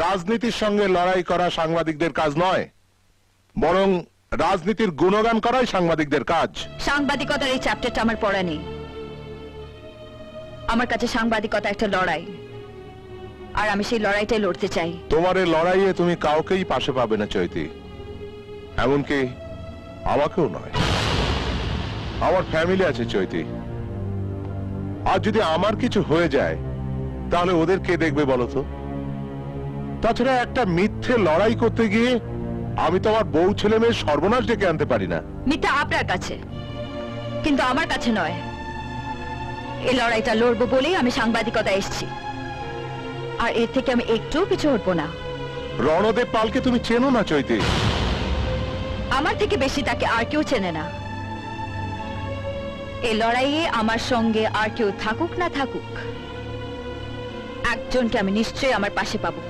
রাজনীতির সঙ্গে লড়াই করা সাংবাদিকদের কাজ নয়, বরং রাজনীতির গুণগান করাই সাংবাদিকদের কাজ। সাংবাদিকতার এই চ্যাপ্টারটা আমার পড়া নেই। আমার কাছে সাংবাদিকতা একটা লড়াই, আর আমি সেই লড়াইটাই লড়তে চাই। তোমার এই লড়াইয়ে তুমি কাউকেই পাশে পাবে না চৈতি, এমনকি আমাকেও নয়। আমার ফ্যামিলি আছে চৈতি, আর যদি আমার কিছু হয়ে যায় তাহলে ওদের কে দেখবে বলো তো? তাছাড়া একটা মিথ্যে লড়াই করতে গিয়ে আমি তো আমার বউ ছেলে মেয়ের সর্বনাশ ডেকে আনতে পারি না। মিথ্যা আপনার কাছে, কিন্তু আমার কাছে নয়। এই লড়াইটা লড়বো বলেই আমি সাংবাদিকতা এসেছি, আর এর থেকে আমি একটুও পিছু হটবো না। রণদেব পালকে তুমি চেনো না চৈতি? আমার থেকে বেশি তাকে আর কেউ চেনে না। এই লড়াইয়ে আমার সঙ্গে আর কেউ থাকুক না থাকুক, একজনকে আমি নিশ্চয়ই আমার পাশে পাবো।